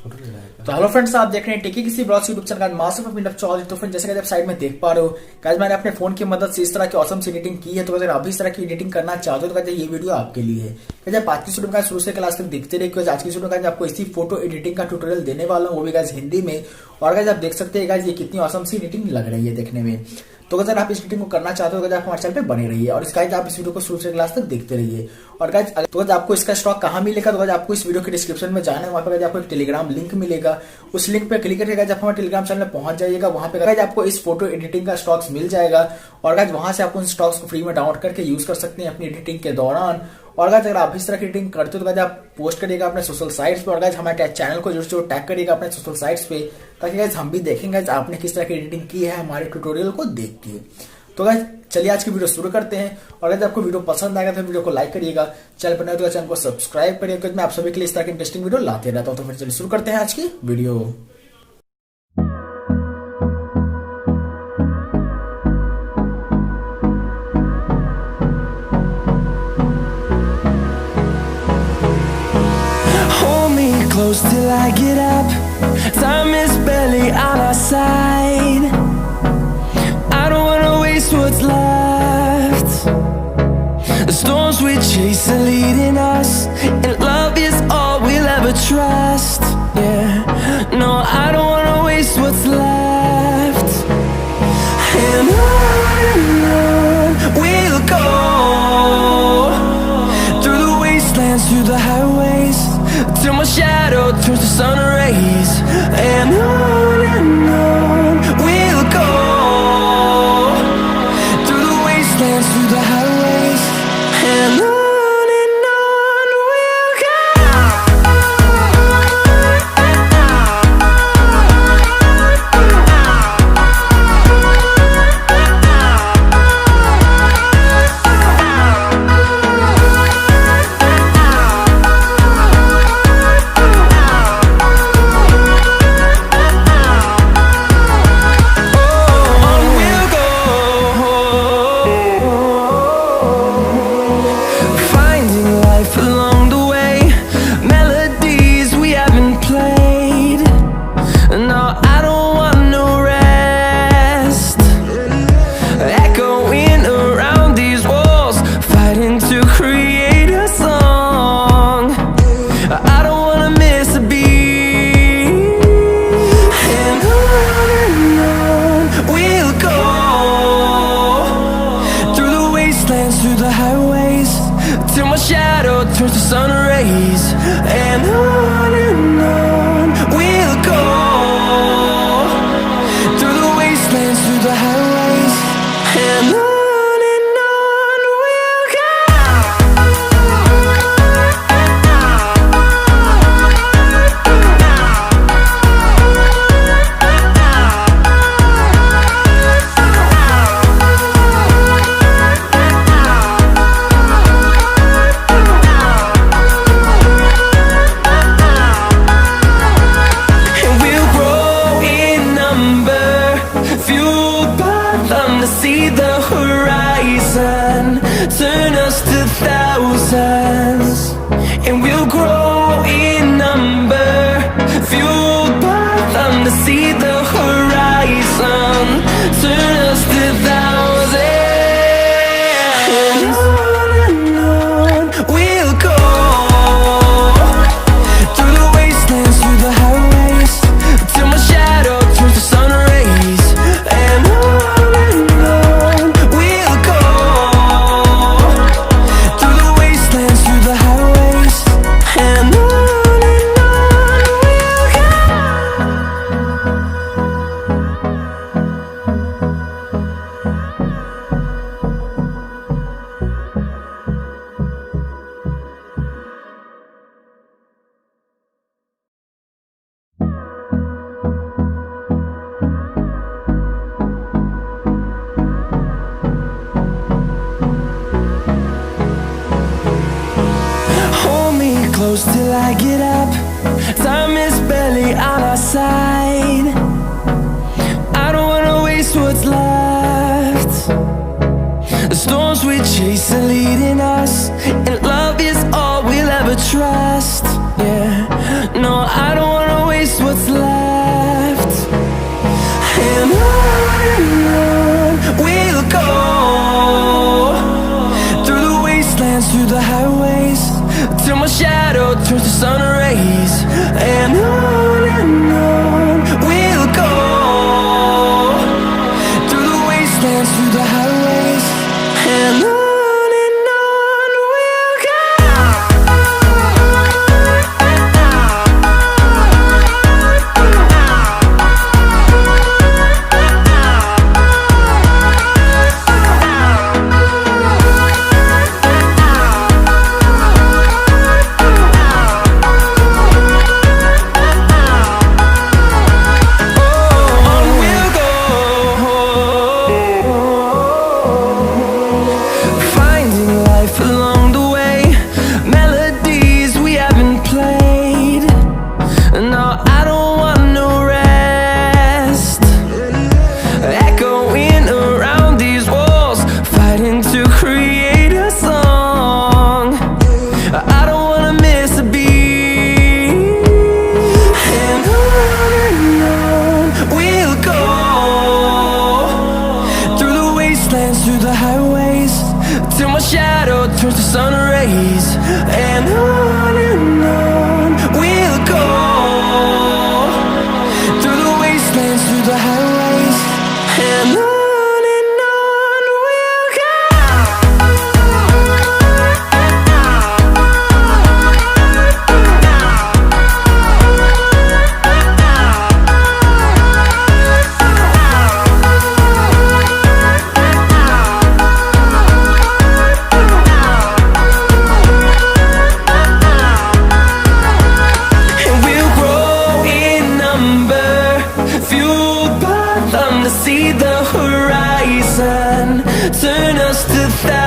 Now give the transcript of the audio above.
तो hello friends, आप देख रहे हैं टेकी किसी ब्लॉग यूट्यूब चैनल का मास्टर ऑफ इंडफ चॉइस। तो फ्रेंड्स, जैसे कि आप साइड में देख पा रहे हो गाइस, मैंने अपने फोन की मदद से इस तरह की ऑसम सी एडिटिंग की है। तो अगर आप इस तरह की एडिटिंग करना चाहते हो तो कहते हैं ये वीडियो आपके लिए है। कहते आज की वीडियो में शुरू से क्लास तक देखते रहिए। आज की वीडियो में आपको इसी फोटो एडिटिंग का ट्यूटोरियल देने वाला हूँ, वो भी गाइस हिंदी में। और गाइस आप देख सकते हैं गाइस ये कितनी ऑसम सी एडिटिंग लग रही है देखने में। तो अगर आप इस एडिटिंग को करना चाहते हो तो आप हमारे चैनल पे बने रहिए और गाइस आप इस वीडियो को शुरू से क्लास तक देखते रहिए। और गाइस तो आपको इसका स्टॉक कहाँ मिलेगा, तो गाइस आपको इस वीडियो के डिस्क्रिप्शन में जाना है, वहाँ पे आपको एक टेलीग्राम लिंक मिलेगा। उस लिंक पे क्लिक करके जब हमारे टेलीग्राम चैनल में पहुंच जाइएगा, वहाँ पे गाइस आपको इस फोटो एडिटिंग का स्टॉक्स मिल जाएगा। और गाइस वहां से आप उन स्टॉक्स को फ्री में डाउनलोड करके यूज कर सकते हैं अपनी एडिटिंग के दौरान। और गाइस अगर आप इस तरह की एडिटिंग करते हो तो गाइस आप पोस्ट करिएगा अपने सोशल साइट्स पे। और गाइस हमारे चैनल को जो टैग करिएगा अपने सोशल साइट्स पे, ताकि गाइस हम भी देखेंगे आपने किस तरह की एडिटिंग की है हमारे ट्यूटोरियल को देख के। तो गाइस चलिए आज की वीडियो शुरू करते हैं। और अगर आपको वीडियो पसंद आएगा तो वीडियो को लाइक करिएगा, चैनल पर नए तो चैनल को सब्सक्राइब करिएगा, क्योंकि मैं आप सभी के लिए इस तरह की इंटरेस्टिंग वीडियो लाते रहता हूँ। तो फिर चलिए शुरू करते हैं आज की video. Close till I get up, time is barely on our side. I don't wanna waste what's left. The storms we chase are leading us, and love is all we'll ever trust. Yeah, no, I don't wanna waste what's left. And on we'll go, through the wastelands, through the highways, till my shadow turns to sun rays. And on we'll go, through the wastelands, through the highways. And on we'll go. Through the highways, till my shadow turns to sun rays. And on we'll go, through the wastelands, through the highways. And on we'll go. See the horizon, turn us to thousands, and we'll grow in number, fueled by them to see the horizon, turn us to thousands. And on we'll go, through the wastelands, through the highways, till my shadow turns to sun rays. And close till I get up, time is barely on our side. I don't wanna waste what's left. The storms we chase are leading us, and love is all we'll ever trust. Yeah, no, I don't wanna waste till my shadow turns to sun rays. And on we'll go, through the wastelands, through the highways, and on we'll go. See the horizon, turn us to thousands.